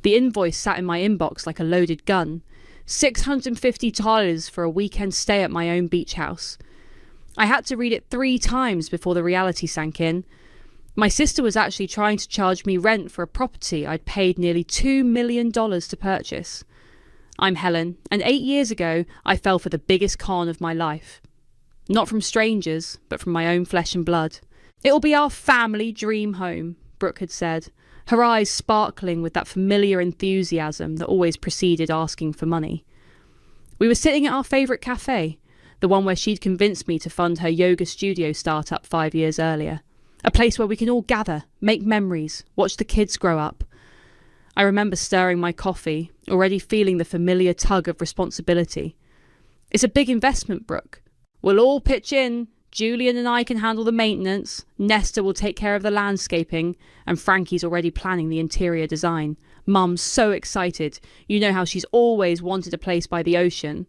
The invoice sat in my inbox like a loaded gun. $650 for a weekend stay at my own beach house. I had to read it 3 times before the reality sank in. My sister was actually trying to charge me rent for a property I'd paid nearly $2 million to purchase. I'm Helen, and 8 years ago I fell for the biggest con of my life. Not from strangers, but from my own flesh and blood. "It'll be our family dream home," Brooke had said, her eyes sparkling with that familiar enthusiasm that always preceded asking for money. We were sitting at our favourite cafe, the one where she'd convinced me to fund her yoga studio startup 5 years earlier. A place where we can all gather, make memories, watch the kids grow up. I remember stirring my coffee, already feeling the familiar tug of responsibility. "It's a big investment, Brooke. We'll all pitch in. Julian and I can handle the maintenance, Nesta will take care of the landscaping, and Frankie's already planning the interior design. Mum's so excited. You know how she's always wanted a place by the ocean."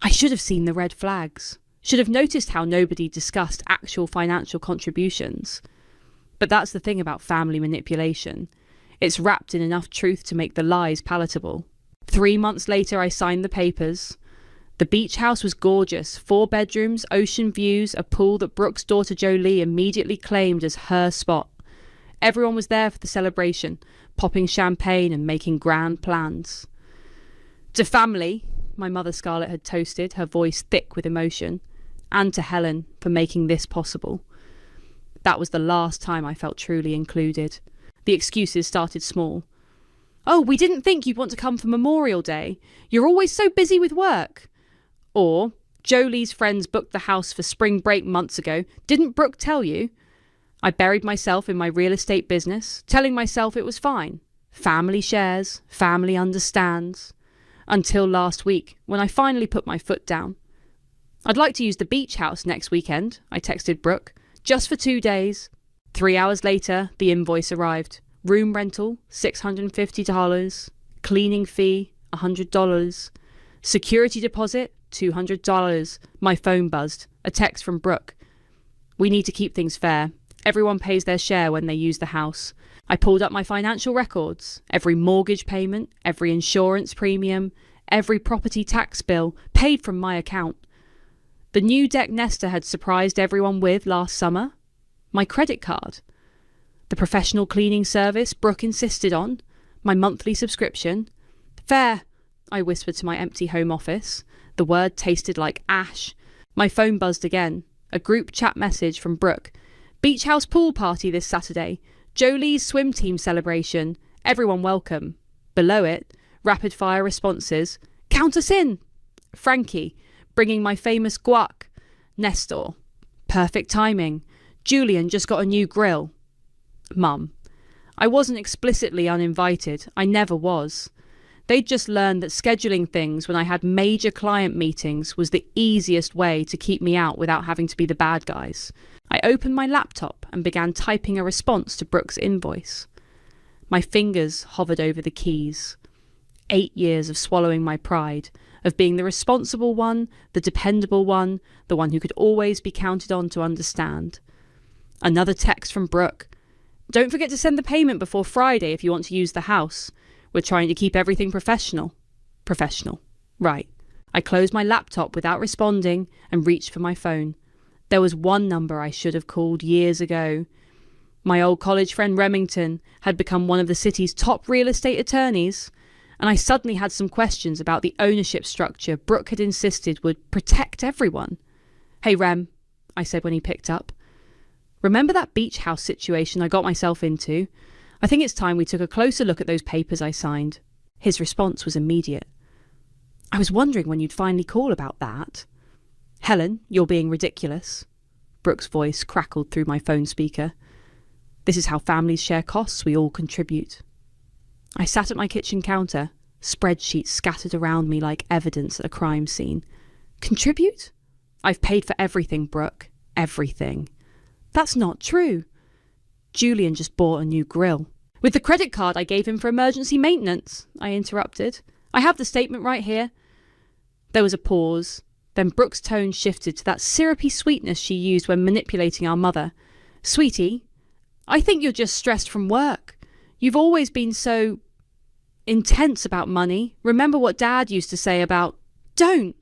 I should have seen the red flags. Should have noticed how nobody discussed actual financial contributions. But that's the thing about family manipulation. It's wrapped in enough truth to make the lies palatable. 3 months later, I signed the papers. The beach house was gorgeous. 4 bedrooms, ocean views, a pool that Brooke's daughter Jolie immediately claimed as her spot. Everyone was there for the celebration, popping champagne and making grand plans. To family, my mother Scarlett had toasted, her voice thick with emotion, and to Helen for making this possible. That was the last time I felt truly included. The excuses started small. "Oh, we didn't think you'd want to come for Memorial Day. You're always so busy with work." Or, "Jolie's friends booked the house for spring break months ago. Didn't Brooke tell you?" I buried myself in my real estate business, telling myself it was fine. Family shares, family understands. Until last week, when I finally put my foot down. "I'd like to use the beach house next weekend," I texted Brooke. "Just for 2 days. 3 hours later, the invoice arrived. Room rental, $650. Cleaning fee, $100. Security deposit, $200. My phone buzzed. A text from Brooke. "We need to keep things fair. Everyone pays their share when they use the house." I pulled up my financial records. Every mortgage payment, every insurance premium, every property tax bill, paid from my account. The new deck Nesta had surprised everyone with last summer. My credit card. The professional cleaning service Brooke insisted on. My monthly subscription. "Fair," I whispered to my empty home office. The word tasted like ash. My phone buzzed again. A group chat message from Brooke. "Beach house pool party this Saturday. Jolie's swim team celebration. Everyone welcome." Below it, rapid fire responses. "Count us in." Frankie, bringing my famous guac. Nestor. Perfect timing. Julian just got a new grill. Mum. I wasn't explicitly uninvited. I never was. They'd just learned that scheduling things when I had major client meetings was the easiest way to keep me out without having to be the bad guys. I opened my laptop and began typing a response to Brooke's invoice. My fingers hovered over the keys. 8 years of swallowing my pride, of being the responsible one, the dependable one, the one who could always be counted on to understand. Another text from Brooke. "Don't forget to send the payment before Friday if you want to use the house. We're trying to keep everything professional." Professional. Right. I closed my laptop without responding and reached for my phone. There was one number I should have called years ago. My old college friend Remington had become one of the city's top real estate attorneys, and I suddenly had some questions about the ownership structure Brooke had insisted would protect everyone. "Hey Rem," I said when he picked up. "Remember that beach house situation I got myself into? I think it's time we took a closer look at those papers I signed." His response was immediate. "I was wondering when you'd finally call about that." "Helen, you're being ridiculous." Brooke's voice crackled through my phone speaker. "This is how families share costs. We all contribute." I sat at my kitchen counter, spreadsheets scattered around me like evidence at a crime scene. "Contribute? I've paid for everything, Brooke. Everything." "That's not true." "Julian just bought a new grill." "With the credit card I gave him for emergency maintenance," I interrupted. "I have the statement right here." There was a pause. Then Brooke's tone shifted to that syrupy sweetness she used when manipulating our mother. "Sweetie, I think you're just stressed from work. You've always been so intense about money. Remember what Dad used to say about, don't.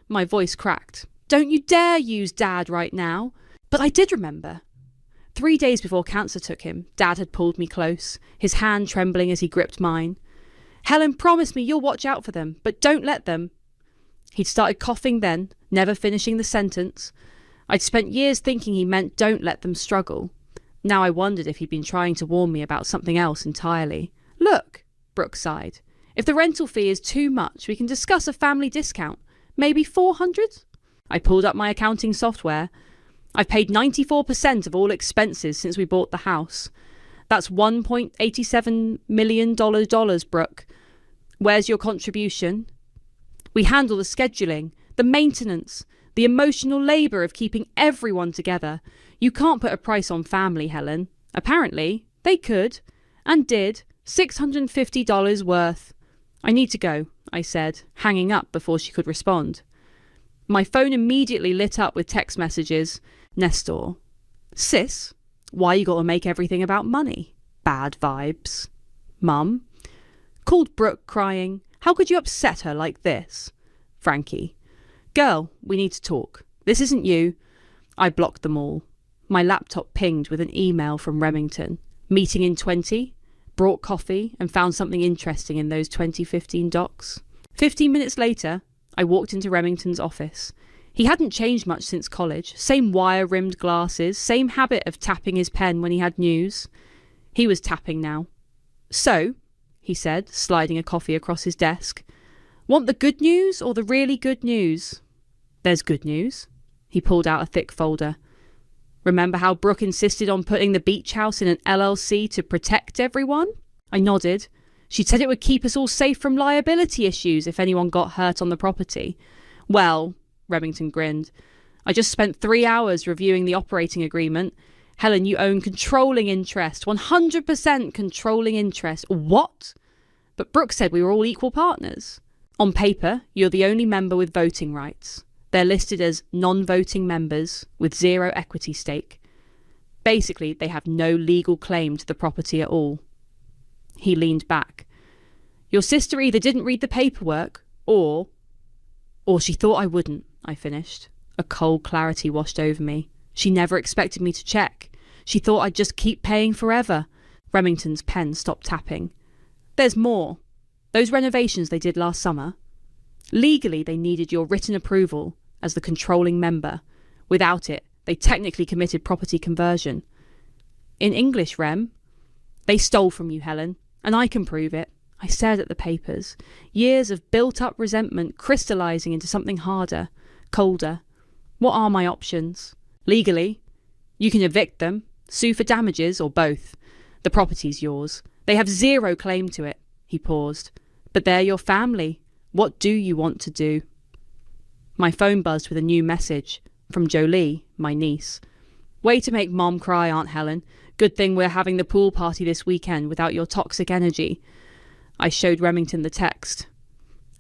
My voice cracked. Don't you dare use Dad right now. But I did remember. 3 days before cancer took him, Dad had pulled me close, his hand trembling as he gripped mine. Helen, promise me you'll watch out for them, but don't let them. He'd started coughing then, never finishing the sentence. I'd spent years thinking he meant don't let them struggle. Now I wondered if he'd been trying to warn me about something else entirely. Look, Brooke sighed. If the rental fee is too much, we can discuss a family discount. Maybe 400? I pulled up my accounting software. I've paid 94% of all expenses since we bought the house. That's $1.87 million, Brooke. Where's your contribution? We handle the scheduling, the maintenance, the emotional labour of keeping everyone together. You can't put a price on family, Helen. Apparently, they could, and did, $650 worth. I need to go, I said, hanging up before she could respond. My phone immediately lit up with text messages. Nestor. Sis, why you gotta make everything about money? Bad vibes. Mum. Called Brooke, crying. How could you upset her like this? Frankie. Girl, we need to talk. This isn't you. I blocked them all. My laptop pinged with an email from Remington. Meeting in 20. Brought coffee and found something interesting in those 2015 docs. 15 minutes later, I walked into Remington's office. He hadn't changed much since college. Same wire-rimmed glasses, same habit of tapping his pen when he had news. He was tapping now. So, he said, sliding a coffee across his desk. Want the good news or the really good news? There's good news. He pulled out a thick folder. Remember how Brooke insisted on putting the beach house in an LLC to protect everyone? I nodded. She'd said it would keep us all safe from liability issues if anyone got hurt on the property. Well, Remington grinned, I just spent 3 hours reviewing the operating agreement. Helen, you own controlling interest, 100% controlling interest. What? But Brooke said we were all equal partners. On paper, you're the only member with voting rights. They're listed as non-voting members with zero equity stake. Basically, they have no legal claim to the property at all. He leaned back. Your sister either didn't read the paperwork, or she thought I wouldn't, I finished. A cold clarity washed over me. She never expected me to check. She thought I'd just keep paying forever. Remington's pen stopped tapping. There's more. Those renovations they did last summer. Legally, they needed your written approval as the controlling member. Without it, they technically committed property conversion. In English, Rem, they stole from you, Helen, and I can prove it. I stared at the papers. Years of built-up resentment crystallising into something harder, colder. What are my options? Legally, you can evict them, sue for damages, or both. The property's yours. They have zero claim to it. He paused. But they're your family. What do you want to do? My phone buzzed with a new message from Jolie, my niece. Way to make Mom cry, Aunt Helen. Good thing we're having the pool party this weekend without your toxic energy. I showed Remington the text.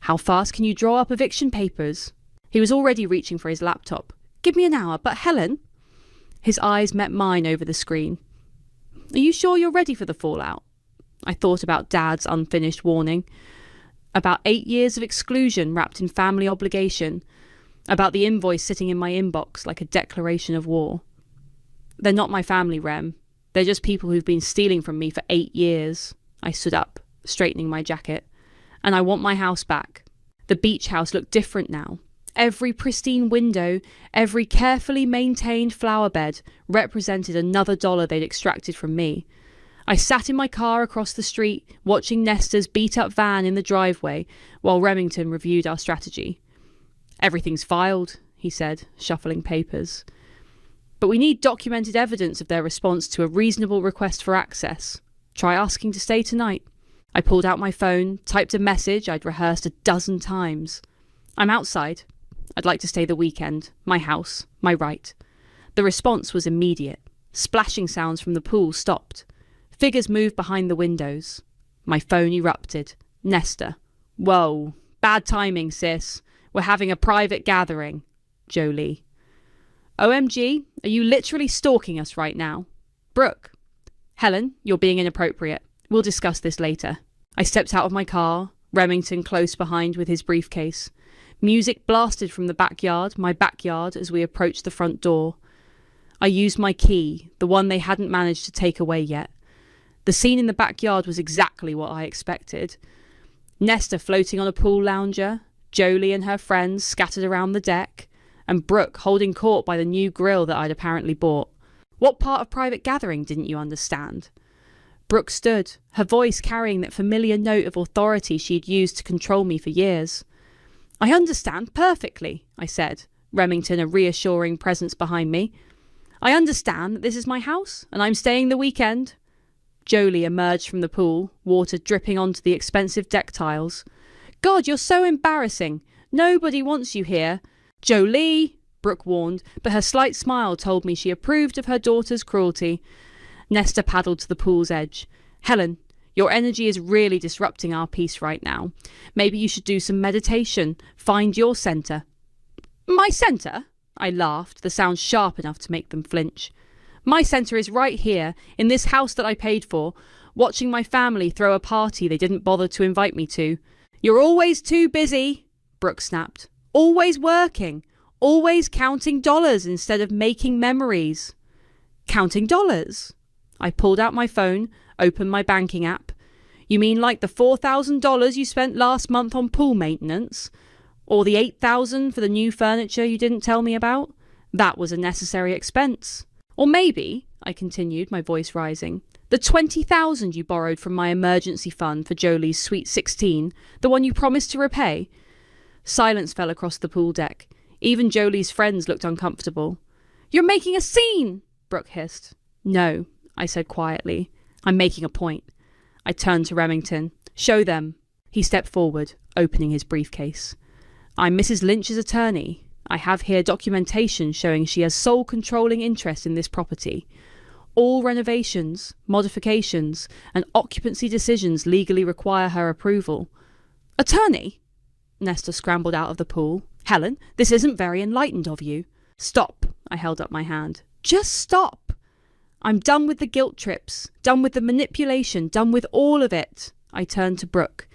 How fast can you draw up eviction papers? He was already reaching for his laptop. Give me an hour, but Helen... His eyes met mine over the screen. Are you sure you're ready for the fallout? I thought about Dad's unfinished warning. About 8 years of exclusion wrapped in family obligation. About the invoice sitting in my inbox like a declaration of war. They're not my family, Rem. They're just people who've been stealing from me for 8 years. I stood up, straightening my jacket. And I want my house back. The beach house looked different now. Every pristine window, every carefully maintained flower bed represented another dollar they'd extracted from me. I sat in my car across the street, watching Nestor's beat-up van in the driveway, while Remington reviewed our strategy. Everything's filed, he said, shuffling papers. But we need documented evidence of their response to a reasonable request for access. Try asking to stay tonight. I pulled out my phone, typed a message I'd rehearsed a dozen times. I'm outside. I'd like to stay the weekend. My house. My right. The response was immediate. Splashing sounds from the pool stopped. Figures moved behind the windows. My phone erupted. Nestor. Whoa. Bad timing, sis. We're having a private gathering. Jolie. OMG, are you literally stalking us right now? Brooke. Helen, you're being inappropriate. We'll discuss this later. I stepped out of my car, Remington close behind with his briefcase. Music blasted from the backyard, my backyard, as we approached the front door. I used my key, the one they hadn't managed to take away yet. The scene in the backyard was exactly what I expected. Nesta floating on a pool lounger, Jolie and her friends scattered around the deck, and Brooke holding court by the new grill that I'd apparently bought. What part of private gathering didn't you understand? Brooke stood, her voice carrying that familiar note of authority she'd used to control me for years. I understand perfectly, I said, Remington a reassuring presence behind me. I understand that this is my house, and I'm staying the weekend. Jolie emerged from the pool, water dripping onto the expensive deck tiles. God, you're so embarrassing. Nobody wants you here. Jolie, Brooke warned, but her slight smile told me she approved of her daughter's cruelty. Nesta paddled to the pool's edge. Helen, your energy is really disrupting our peace right now. Maybe you should do some meditation. Find your centre. My centre? I laughed, the sound sharp enough to make them flinch. My centre is right here, in this house that I paid for, watching my family throw a party they didn't bother to invite me to. You're always too busy, Brooke snapped. Always working. Always counting dollars instead of making memories. Counting dollars? I pulled out my phone, opened my banking app. You mean like the $4,000 you spent last month on pool maintenance? Or the $8,000 for the new furniture you didn't tell me about? That was a necessary expense. Or maybe, I continued, my voice rising, the $20,000 you borrowed from my emergency fund for Jolie's Sweet 16, the one you promised to repay. Silence fell across the pool deck. Even Jolie's friends looked uncomfortable. You're making a scene, Brooke hissed. No, I said quietly. I'm making a point. I turned to Remington. Show them. He stepped forward, opening his briefcase. I'm Mrs. Lynch's attorney. I have here documentation showing she has sole controlling interest in this property. All renovations, modifications, and occupancy decisions legally require her approval. Attorney? Nesta scrambled out of the pool. Helen, this isn't very enlightened of you. Stop, I held up my hand. Just stop. I'm done with the guilt trips, done with the manipulation, done with all of it. I turned to Brooke.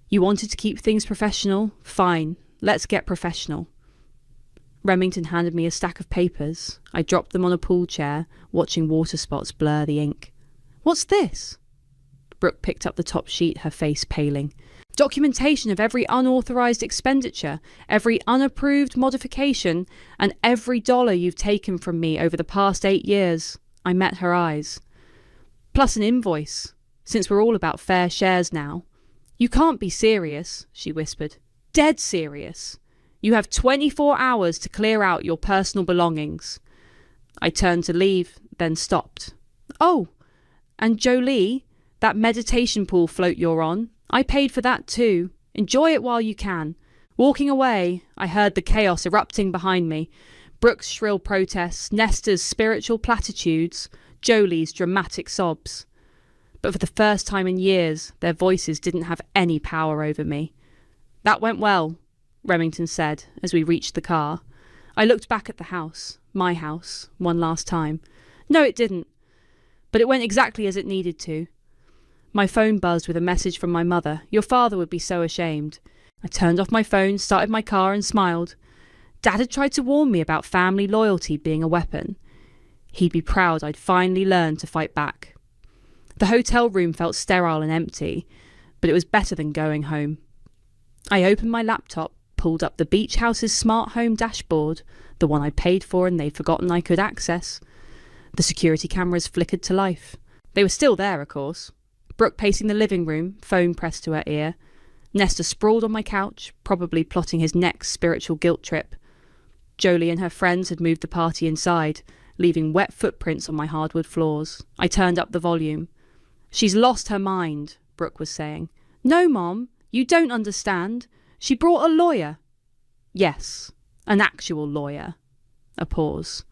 You wanted to keep things professional? Fine, let's get professional. Remington handed me a stack of papers. I dropped them on a pool chair, watching water spots blur the ink. What's this? Brooke picked up the top sheet, her face paling. Documentation of every unauthorised expenditure, every unapproved modification, and every dollar you've taken from me over the past 8 years. I met her eyes. Plus an invoice, since we're all about fair shares now. You can't be serious, she whispered. Dead serious. You have 24 hours to clear out your personal belongings. I turned to leave, then stopped. Oh, and Jolie, that meditation pool float you're on, I paid for that too. Enjoy it while you can. Walking away, I heard the chaos erupting behind me. Brooke's shrill protests, Nesta's spiritual platitudes, Jolie's dramatic sobs. But for the first time in years, their voices didn't have any power over me. That went well, Remington said as we reached the car. I looked back at the house, my house, one last time. No, it didn't. But it went exactly as it needed to. My phone buzzed with a message from my mother. Your father would be so ashamed. I turned off my phone, started my car and smiled. Dad had tried to warn me about family loyalty being a weapon. He'd be proud I'd finally learned to fight back. The hotel room felt sterile and empty, but it was better than going home. I opened my laptop, pulled up the beach house's smart home dashboard, the one I'd paid for and they'd forgotten I could access. The security cameras flickered to life. They were still there, of course. Brooke pacing the living room, phone pressed to her ear. Nesta sprawled on my couch, probably plotting his next spiritual guilt trip. Jolie and her friends had moved the party inside, leaving wet footprints on my hardwood floors. I turned up the volume. She's lost her mind, Brooke was saying. No, Mom, you don't understand. She brought a lawyer. Yes, an actual lawyer. A pause.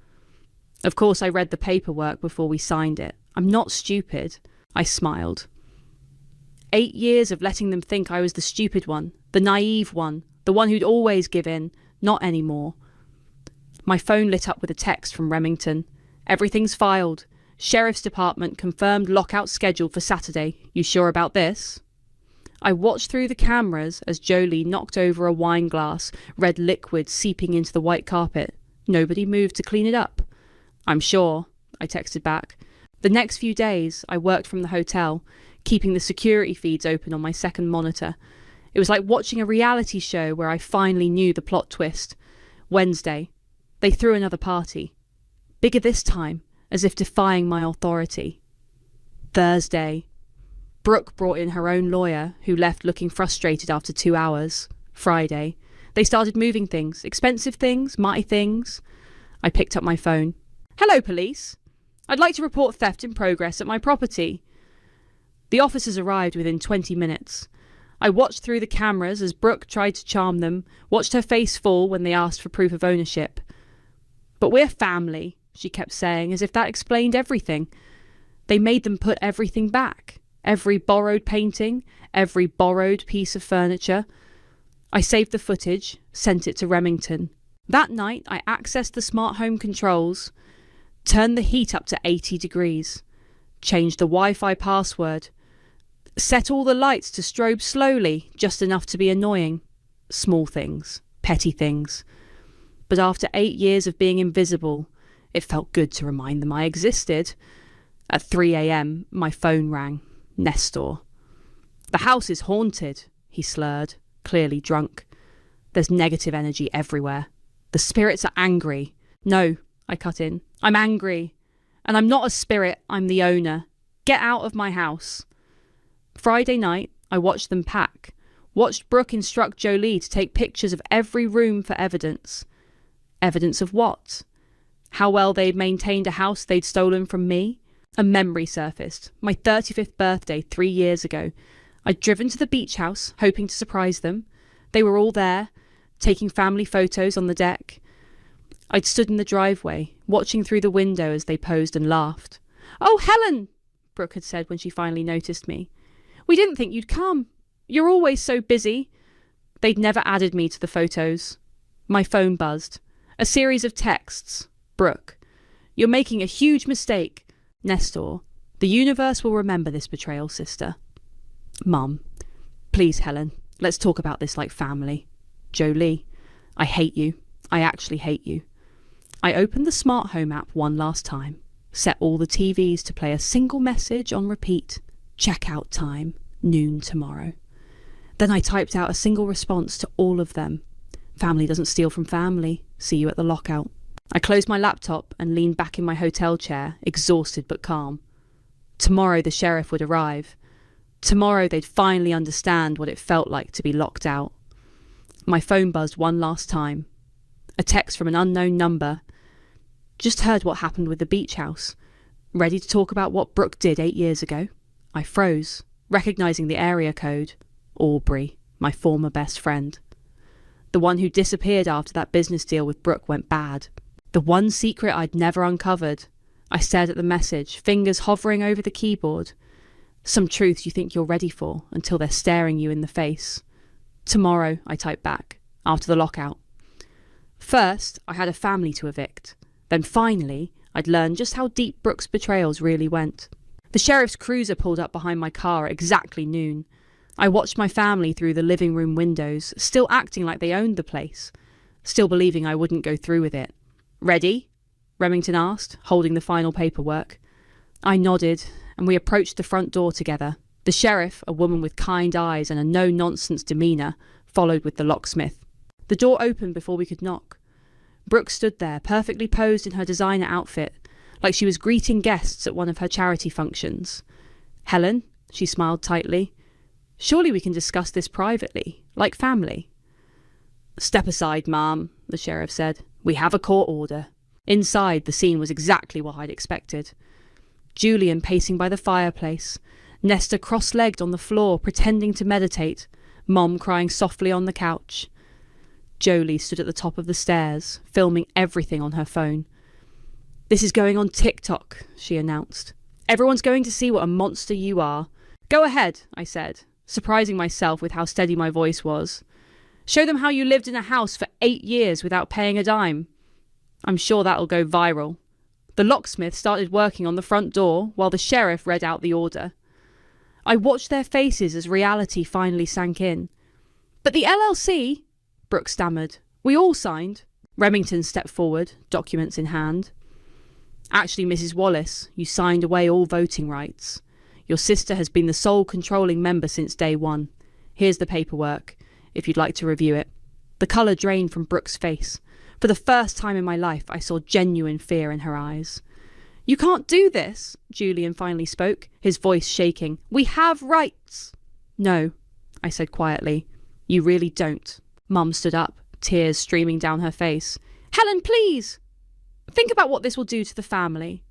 Of course I read the paperwork before we signed it. I'm not stupid. I smiled. 8 years of letting them think I was the stupid one, the naive one, the one who'd always give in. Not anymore. My phone lit up with a text from Remington. Everything's filed. Sheriff's Department confirmed lockout schedule for Saturday. You sure about this? I watched through the cameras as Jolie knocked over a wine glass, red liquid seeping into the white carpet. Nobody moved to clean it up. I'm sure, I texted back. The next few days, I worked from the hotel, keeping the security feeds open on my second monitor. It was like watching a reality show where I finally knew the plot twist. Wednesday, they threw another party. Bigger this time, as if defying my authority. Thursday, Brooke brought in her own lawyer, who left looking frustrated after 2 hours. Friday, they started moving things, expensive things, my things. I picked up my phone. Hello, police. I'd like to report theft in progress at my property. The officers arrived within 20 minutes. I watched through the cameras as Brooke tried to charm them, watched her face fall when they asked for proof of ownership. But we're family, she kept saying, as if that explained everything. They made them put everything back. Every borrowed painting, every borrowed piece of furniture. I saved the footage, sent it to Remington. That night, I accessed the smart home controls, turned the heat up to 80 degrees, changed the Wi-Fi password, set all the lights to strobe slowly, just enough to be annoying. Small things, petty things. But after 8 years of being invisible, it felt good to remind them I existed. At 3 a.m, my phone rang. Nestor. The house is haunted, he slurred, clearly drunk. There's negative energy everywhere. The spirits are angry. No, I cut in. I'm angry. And I'm not a spirit, I'm the owner. Get out of my house. Friday night, I watched them pack. Watched Brooke instruct Jolie to take pictures of every room for evidence. Evidence of what? How well they'd maintained a house they'd stolen from me? A memory surfaced. My 35th birthday 3 years ago. I'd driven to the beach house, hoping to surprise them. They were all there, taking family photos on the deck. I'd stood in the driveway, watching through the window as they posed and laughed. "Oh, Helen," Brooke had said when she finally noticed me. "We didn't think you'd come. You're always so busy." They'd never added me to the photos. My phone buzzed. A series of texts. Brooke, "You're making a huge mistake." Nestor, "The universe will remember this betrayal, sister." Mum, "Please, Helen, let's talk about this like family." Jolie, "I hate you. I actually hate you." I opened the smart home app one last time, set all the TVs to play a single message on repeat. Checkout time, noon tomorrow. Then I typed out a single response to all of them. Family doesn't steal from family. See you at the lockout. I closed my laptop and leaned back in my hotel chair, exhausted but calm. Tomorrow the sheriff would arrive. Tomorrow they'd finally understand what it felt like to be locked out. My phone buzzed one last time. A text from an unknown number. Just heard what happened with the beach house. Ready to talk about what Brooke did 8 years ago? I froze, recognizing the area code. Aubrey, my former best friend. The one who disappeared after that business deal with Brooke went bad. The one secret I'd never uncovered. I stared at the message, fingers hovering over the keyboard. Some truths you think you're ready for until they're staring you in the face. Tomorrow, I typed back, after the lockout. First, I had a family to evict. Then finally, I'd learned just how deep Brooke's betrayals really went. The sheriff's cruiser pulled up behind my car at exactly noon. I watched my family through the living room windows, still acting like they owned the place, still believing I wouldn't go through with it. "Ready?" Remington asked, holding the final paperwork. I nodded, and we approached the front door together. The sheriff, a woman with kind eyes and a no-nonsense demeanour, followed with the locksmith. The door opened before we could knock. Brooke stood there, perfectly posed in her designer outfit, like she was greeting guests at one of her charity functions. "Helen," she smiled tightly, "surely we can discuss this privately, like family." "Step aside, ma'am," the sheriff said. "We have a court order." Inside, the scene was exactly what I'd expected. Julian pacing by the fireplace, Nesta cross-legged on the floor, pretending to meditate, Mom crying softly on the couch. Jolie stood at the top of the stairs, filming everything on her phone. "This is going on TikTok," she announced. "Everyone's going to see what a monster you are." "Go ahead," I said, surprising myself with how steady my voice was. "Show them how you lived in a house for 8 years without paying a dime. I'm sure that'll go viral." The locksmith started working on the front door while the sheriff read out the order. I watched their faces as reality finally sank in. But the LLC, Brooke stammered. We all signed. Remington stepped forward, documents in hand. Actually, Mrs. Wallace, you signed away all voting rights. Your sister has been the sole controlling member since day one. Here's the paperwork, if you'd like to review it. The colour drained from Brooke's face. For the first time in my life, I saw genuine fear in her eyes. You can't do this, Julian finally spoke, his voice shaking. We have rights. No, I said quietly. You really don't. Mum stood up, tears streaming down her face. Helen, please! Think about what this will do to the family.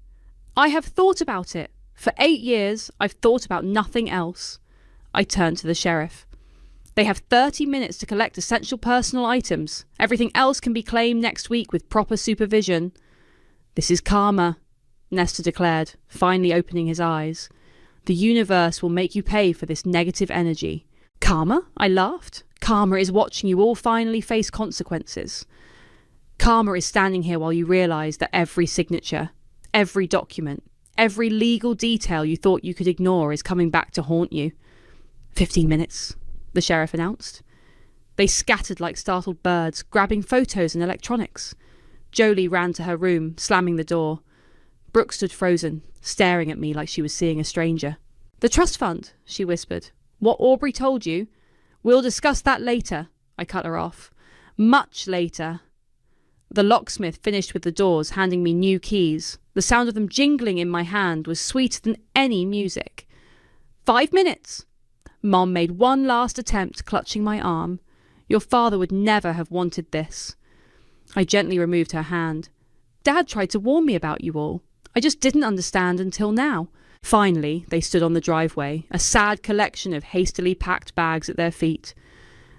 I have thought about it. For 8 years, I've thought about nothing else. I turned to the sheriff. They have 30 minutes to collect essential personal items. Everything else can be claimed next week with proper supervision. This is karma, Nestor declared, finally opening his eyes. The universe will make you pay for this negative energy. Karma? I laughed. Karma is watching you all finally face consequences. Karma is standing here while you realise that every signature, every document, every legal detail you thought you could ignore is coming back to haunt you. 15 minutes, the sheriff announced. They scattered like startled birds, grabbing photos and electronics. Jolie ran to her room, slamming the door. Brooke stood frozen, staring at me like she was seeing a stranger. The trust fund, she whispered. What Aubrey told you? We'll discuss that later, I cut her off. Much later. The locksmith finished with the doors, handing me new keys. The sound of them jingling in my hand was sweeter than any music. 5 minutes. Mom made one last attempt, clutching my arm. Your father would never have wanted this. I gently removed her hand. Dad tried to warn me about you all. I just didn't understand until now. Finally, they stood on the driveway, a sad collection of hastily packed bags at their feet.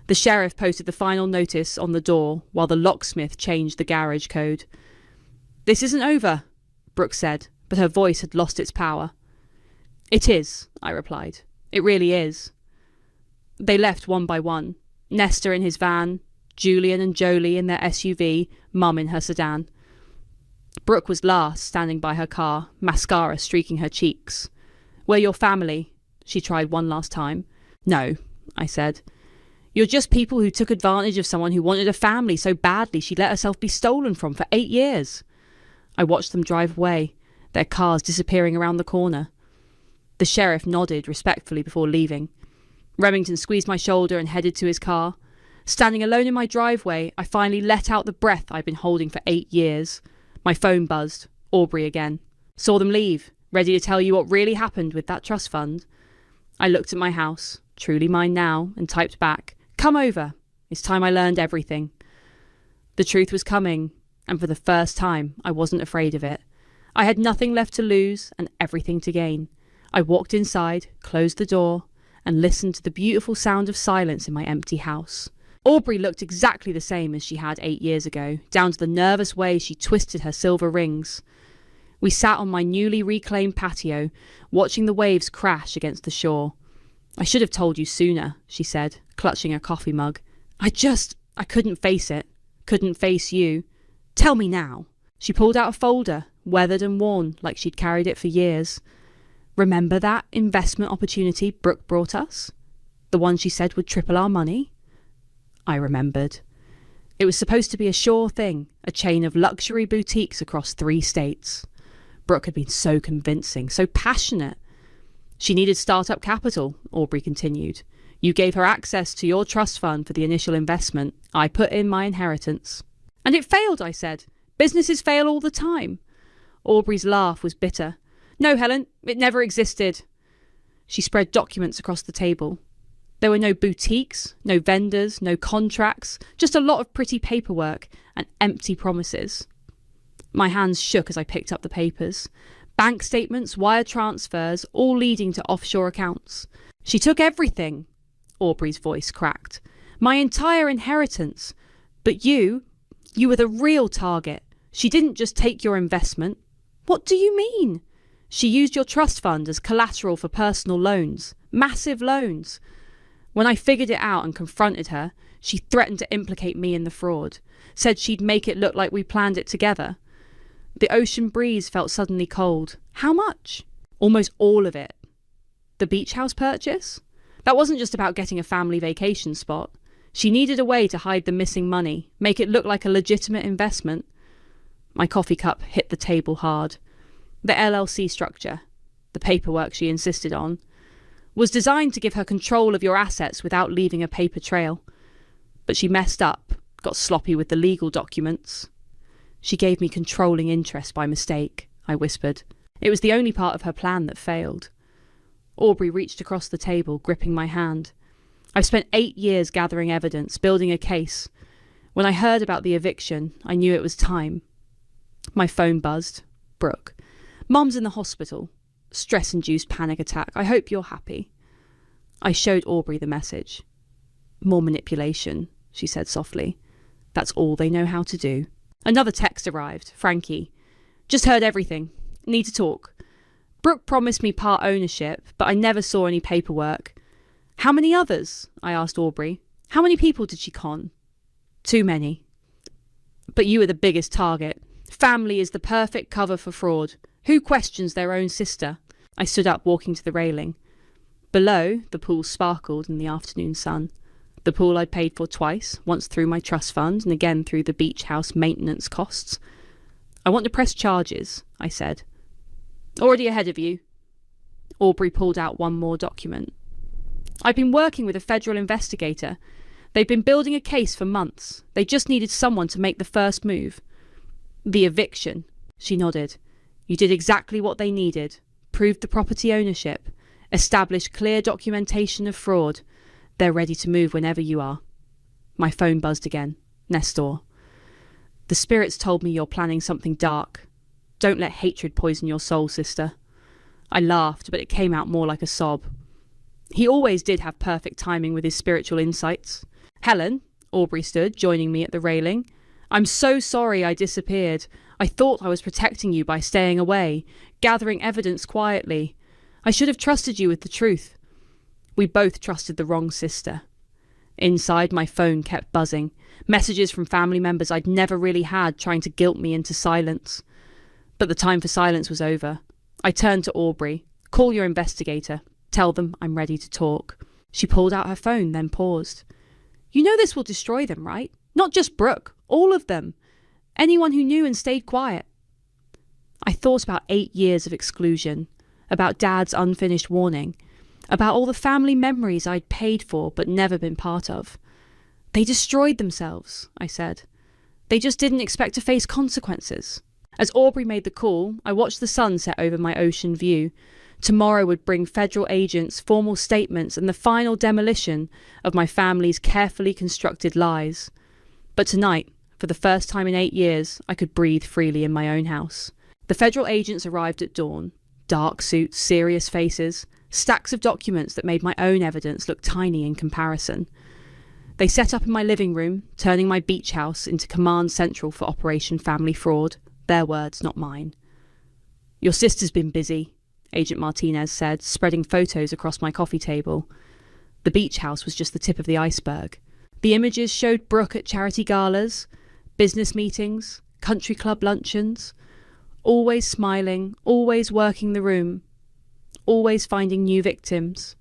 The sheriff posted the final notice on the door while the locksmith changed the garage code. This isn't over, Brooke said, but her voice had lost its power. It is, I replied. It really is. They left one by one. Nestor in his van, Julian and Jolie in their SUV, Mum in her sedan. Brooke was last, standing by her car, mascara streaking her cheeks. We're your family, she tried one last time. No, I said. You're just people who took advantage of someone who wanted a family so badly she let herself be stolen from for 8 years. I watched them drive away, their cars disappearing around the corner. The sheriff nodded respectfully before leaving. Remington squeezed my shoulder and headed to his car. Standing alone in my driveway, I finally let out the breath I'd been holding for 8 years. My phone buzzed. Aubrey again. Saw them leave, ready to tell you what really happened with that trust fund. I looked at my house, truly mine now, and typed back, Come over. It's time I learned everything. The truth was coming, and for the first time, I wasn't afraid of it. I had nothing left to lose and everything to gain. I walked inside, closed the door, and listened to the beautiful sound of silence in my empty house. Aubrey looked exactly the same as she had 8 years ago, down to the nervous way she twisted her silver rings. We sat on my newly reclaimed patio, watching the waves crash against the shore. I should have told you sooner, she said, clutching a coffee mug. I couldn't face it. Couldn't face you. Tell me now. She pulled out a folder, weathered and worn, like she'd carried it for years. Remember that investment opportunity Brooke brought us? The one she said would triple our money? I remembered. It was supposed to be a sure thing, a chain of luxury boutiques across 3 states. Brooke had been so convincing, so passionate. She needed startup capital, Aubrey continued. You gave her access to your trust fund for the initial investment. I put in my inheritance. And it failed, I said. Businesses fail all the time. Aubrey's laugh was bitter. No, Helen, it never existed. She spread documents across the table. There were no boutiques, no vendors, no contracts, just a lot of pretty paperwork and empty promises. My hands shook as I picked up the papers. Bank statements, wire transfers, all leading to offshore accounts. She took everything. Aubrey's voice cracked. My entire inheritance. But you were the real target. She didn't just take your investment. What do you mean? She used your trust fund as collateral for personal loans. Massive loans. When I figured it out and confronted her, she threatened to implicate me in the fraud. Said she'd make it look like we planned it together. The ocean breeze felt suddenly cold. How much? Almost all of it. The beach house purchase? That wasn't just about getting a family vacation spot. She needed a way to hide the missing money, make it look like a legitimate investment. My coffee cup hit the table hard. The LLC structure, the paperwork she insisted on, was designed to give her control of your assets without leaving a paper trail. But she messed up, got sloppy with the legal documents. She gave me controlling interest by mistake, I whispered. It was the only part of her plan that failed. Aubrey reached across the table, gripping my hand. I've spent 8 years gathering evidence, building a case. When I heard about the eviction, I knew it was time. My phone buzzed. Brooke. Mum's in the hospital. Stress-induced panic attack. I hope you're happy. I showed Aubrey the message. More manipulation, she said softly. That's all they know how to do. Another text arrived. Frankie. Just heard everything. Need to talk. Brooke promised me part ownership, but I never saw any paperwork. How many others? I asked Aubrey. How many people did she con? Too many. But you were the biggest target. Family is the perfect cover for fraud. Who questions their own sister? I stood up, walking to the railing. Below, the pool sparkled in the afternoon sun. The pool I'd paid for twice, once through my trust fund and again through the beach house maintenance costs. I want to press charges, I said. Already ahead of you. Aubrey pulled out one more document. I've been working with a federal investigator. They've been building a case for months. They just needed someone to make the first move. The eviction, she nodded. You did exactly what they needed. Proved the property ownership. Established clear documentation of fraud. They're ready to move whenever you are. My phone buzzed again. Nestor. The spirits told me you're planning something dark. Don't let hatred poison your soul, sister. I laughed, but it came out more like a sob. He always did have perfect timing with his spiritual insights. Helen, Aubrey stood, joining me at the railing. I'm so sorry I disappeared. I thought I was protecting you by staying away, gathering evidence quietly. I should have trusted you with the truth. We both trusted the wrong sister. Inside, my phone kept buzzing. Messages from family members I'd never really had trying to guilt me into silence. But the time for silence was over. I turned to Aubrey. Call your investigator. Tell them I'm ready to talk. She pulled out her phone, then paused. You know this will destroy them, right? Not just Brooke, all of them. Anyone who knew and stayed quiet. I thought about 8 years of exclusion, about Dad's unfinished warning, about all the family memories I'd paid for but never been part of. They destroyed themselves, I said. They just didn't expect to face consequences. As Aubrey made the call, I watched the sun set over my ocean view. Tomorrow would bring federal agents, formal statements, and the final demolition of my family's carefully constructed lies. But tonight, for the first time in 8 years, I could breathe freely in my own house. The federal agents arrived at dawn. Dark suits, serious faces, stacks of documents that made my own evidence look tiny in comparison. They set up in my living room, turning my beach house into command central for Operation Family Fraud. Their words, not mine. Your sister's been busy, Agent Martinez said, spreading photos across my coffee table. The beach house was just the tip of the iceberg. The images showed Brooke at charity galas, business meetings, country club luncheons, always smiling, always working the room, always finding new victims.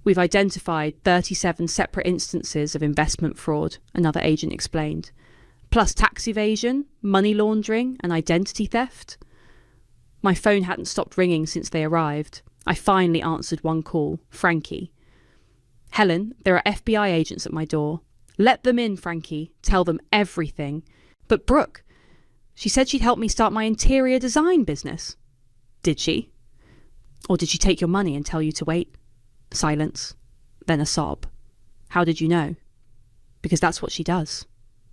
We've identified 37 separate instances of investment fraud, another agent explained, plus tax evasion, money laundering, and identity theft. My phone hadn't stopped ringing since they arrived. I finally answered one call, Frankie. Helen, there are FBI agents at my door. Let them in, Frankie. Tell them everything. But Brooke, she said she'd help me start my interior design business. Did she? Or did she take your money and tell you to wait? Silence. Then a sob. How did you know? Because that's what she does.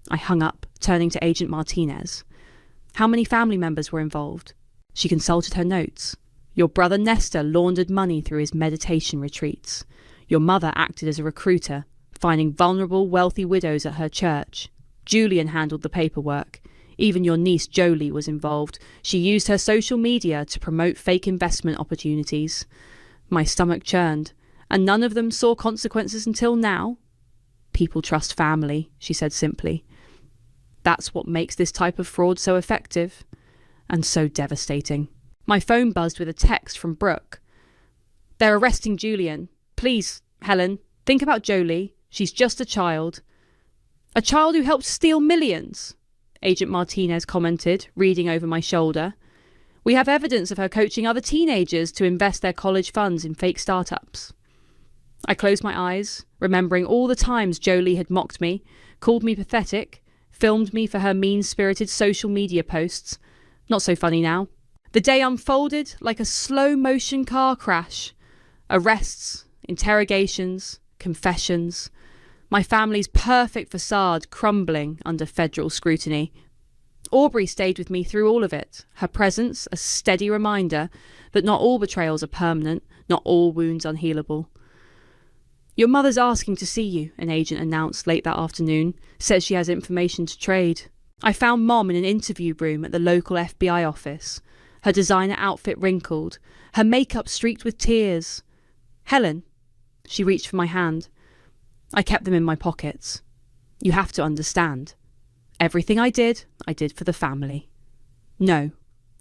I hung up, turning to Agent Martinez. How many family members were involved? She consulted her notes. Your brother Nestor laundered money through his meditation retreats. Your mother acted as a recruiter, finding vulnerable, wealthy widows at her church. Julian handled the paperwork. Even your niece Jolie was involved. She used her social media to promote fake investment opportunities. My stomach churned, and none of them saw consequences until now. People trust family, she said simply. That's what makes this type of fraud so effective and so devastating. My phone buzzed with a text from Brooke. They're arresting Julian. Please, Helen, think about Jolie. She's just a child. A child who helped steal millions, Agent Martinez commented, reading over my shoulder. We have evidence of her coaching other teenagers to invest their college funds in fake startups. I closed my eyes, remembering all the times Jolie had mocked me, called me pathetic, filmed me for her mean-spirited social media posts. Not so funny now. The day unfolded like a slow-motion car crash. Arrests, interrogations, confessions. My family's perfect facade crumbling under federal scrutiny. Aubrey stayed with me through all of it, her presence a steady reminder that not all betrayals are permanent, not all wounds unhealable. Your mother's asking to see you, an agent announced late that afternoon. Says she has information to trade. I found Mom in an interview room at the local FBI office, her designer outfit wrinkled, her makeup streaked with tears. Helen. She reached for my hand. I kept them in my pockets. You have to understand. Everything I did for the family. No,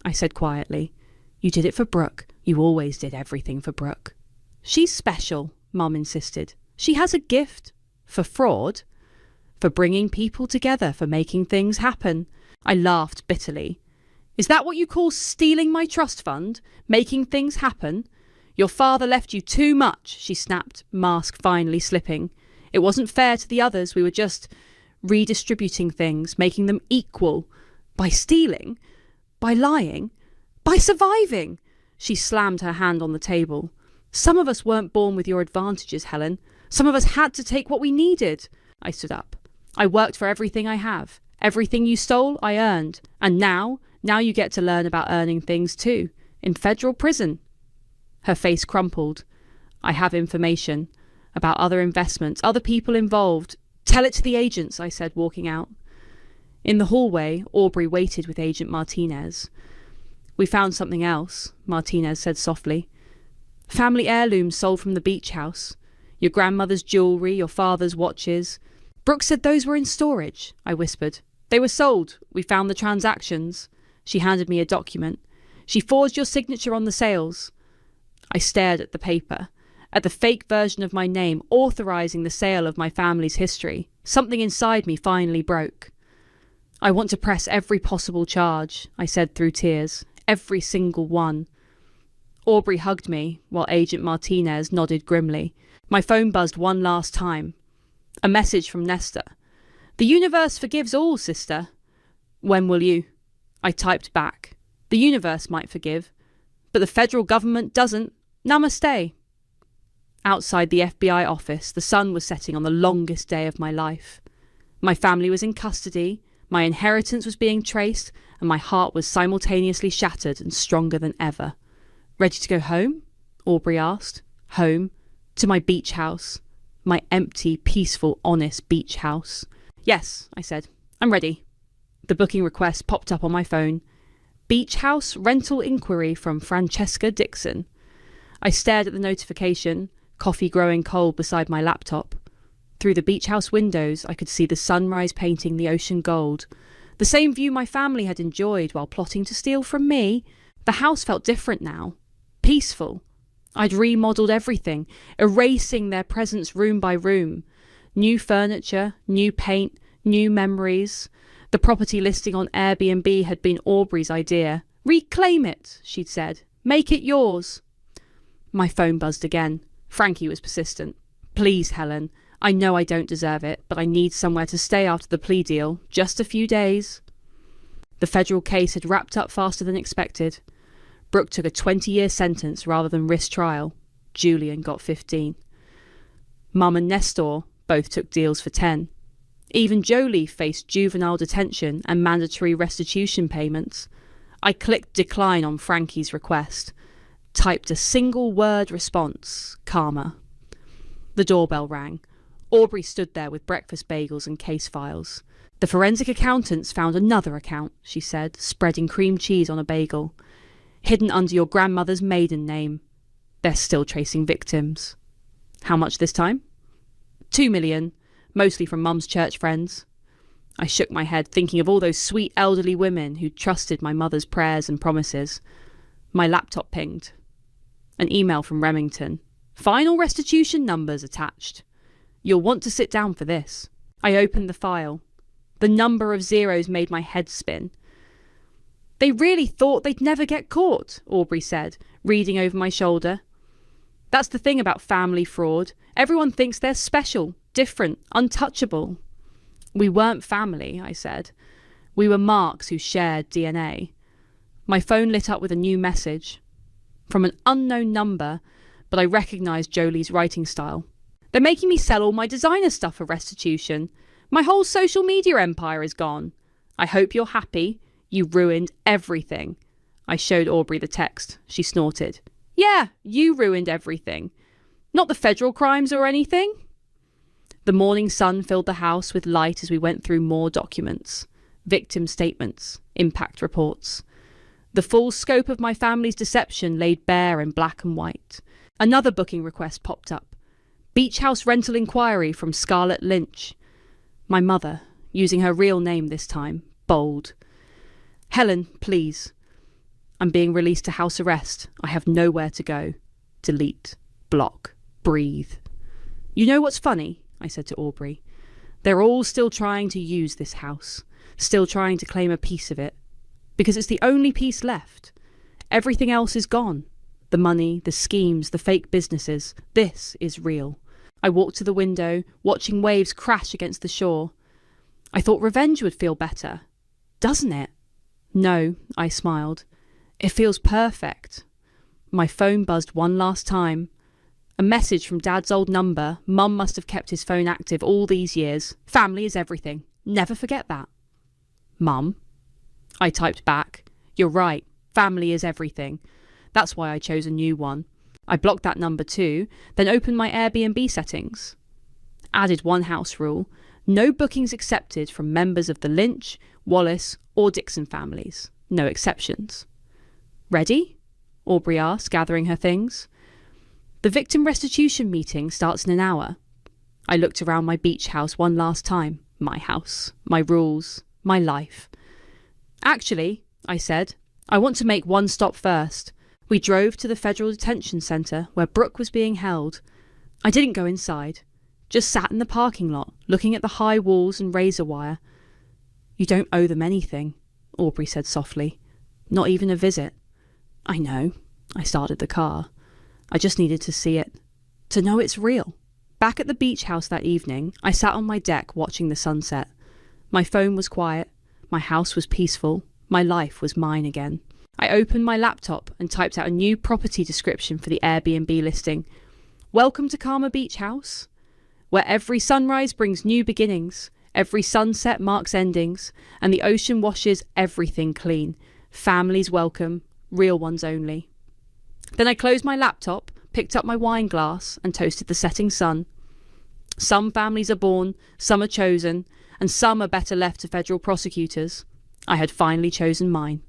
I said quietly. You did it for Brooke. You always did everything for Brooke. She's special, Mum insisted. She has a gift. For fraud. For bringing people together, for making things happen. I laughed bitterly. Is that what you call stealing my trust fund? Making things happen? Your father left you too much, she snapped, mask finally slipping. It wasn't fair to the others. We were just redistributing things, making them equal. By stealing? By lying? By surviving? She slammed her hand on the table. Some of us weren't born with your advantages, Helen. Some of us had to take what we needed. I stood up. I worked for everything I have. Everything you stole, I earned. And now you get to learn about earning things too. In federal prison. Her face crumpled. I have information. About other investments, other people involved. Tell it to the agents, I said, walking out. In the hallway, Aubrey waited with Agent Martinez. We found something else, Martinez said softly. Family heirlooms sold from the beach house. Your grandmother's jewellery, your father's watches. Brooke said those were in storage, I whispered. They were sold. We found the transactions. She handed me a document. She forged your signature on the sales. I stared at the paper. At the fake version of my name, authorising the sale of my family's history. Something inside me finally broke. I want to press every possible charge, I said through tears. Every single one. Aubrey hugged me, while Agent Martinez nodded grimly. My phone buzzed one last time. A message from Nesta. The universe forgives all, sister. When will you? I typed back. The universe might forgive, but the federal government doesn't. Namaste. Outside the FBI office, the sun was setting on the longest day of my life. My family was in custody, my inheritance was being traced, and my heart was simultaneously shattered and stronger than ever. Ready to go home? Aubrey asked. Home? To my beach house. My empty, peaceful, honest beach house. Yes, I said. I'm ready. The booking request popped up on my phone. Beach house rental inquiry from Francesca Dixon. I stared at the notification, coffee growing cold beside my laptop. Through the beach house windows, I could see the sunrise painting the ocean gold. The same view my family had enjoyed while plotting to steal from me. The house felt different now. Peaceful. I'd remodelled everything, erasing their presence room by room. New furniture, new paint, new memories. The property listing on Airbnb had been Aubrey's idea. Reclaim it, she'd said. Make it yours. My phone buzzed again. Frankie was persistent. Please, Helen. I know I don't deserve it, but I need somewhere to stay after the plea deal. Just a few days. The federal case had wrapped up faster than expected. Brooke took a 20-year sentence rather than risk trial. Julian got 15. Mum and Nestor both took deals for 10. Even Jolie faced juvenile detention and mandatory restitution payments. I clicked decline on Frankie's request. Typed a single-word response. Karma. The doorbell rang. Aubrey stood there with breakfast bagels and case files. The forensic accountants found another account, she said, spreading cream cheese on a bagel. Hidden under your grandmother's maiden name. They're still tracing victims. How much this time? 2 million, mostly from Mum's church friends. I shook my head, thinking of all those sweet elderly women who trusted my mother's prayers and promises. My laptop pinged. An email from Remington. Final restitution numbers attached. You'll want to sit down for this. I opened the file. The number of zeros made my head spin. They really thought they'd never get caught, Aubrey said, reading over my shoulder. That's the thing about family fraud. Everyone thinks they're special, different, untouchable. We weren't family, I said. We were marks who shared DNA. My phone lit up with a new message. From an unknown number, but I recognised Jolie's writing style. They're making me sell all my designer stuff for restitution. My whole social media empire is gone. I hope you're happy. You ruined everything. I showed Aubrey the text. She snorted. Yeah, you ruined everything. Not the federal crimes or anything. The morning sun filled the house with light as we went through more documents. Victim statements, impact reports. The full scope of my family's deception laid bare in black and white. Another booking request popped up. Beach house rental inquiry from Scarlett Lynch. My mother, using her real name this time, bold. Helen, please. I'm being released to house arrest. I have nowhere to go. Delete. Block. Breathe. You know what's funny? I said to Aubrey. They're all still trying to use this house. Still trying to claim a piece of it. Because it's the only piece left. Everything else is gone. The money, the schemes, the fake businesses. This is real. I walked to the window, watching waves crash against the shore. I thought revenge would feel better. Doesn't it? No, I smiled. It feels perfect. My phone buzzed one last time. A message from Dad's old number. Mum must have kept his phone active all these years. Family is everything. Never forget that. Mum? I typed back. You're right. Family is everything. That's why I chose a new one. I blocked that number too, then opened my Airbnb settings. Added one house rule. No bookings accepted from members of the Lynch, Wallace or Dixon families. No exceptions. Ready? Aubrey asked, gathering her things. The victim restitution meeting starts in an hour. I looked around my beach house one last time. My house, my rules, my life. Actually, I said, I want to make one stop first. We drove to the Federal Detention Centre where Brooke was being held. I didn't go inside. Just sat in the parking lot, looking at the high walls and razor wire. You don't owe them anything, Aubrey said softly. Not even a visit. I know. I started the car. I just needed to see it. To know it's real. Back at the beach house that evening, I sat on my deck watching the sunset. My phone was quiet. My house was peaceful. My life was mine again. I opened my laptop and typed out a new property description for the Airbnb listing. Welcome to Karma Beach House, where every sunrise brings new beginnings, every sunset marks endings, and the ocean washes everything clean. Families welcome, real ones only. Then I closed my laptop, picked up my wine glass, and toasted the setting sun. Some families are born, some are chosen, and some are better left to federal prosecutors. I had finally chosen mine.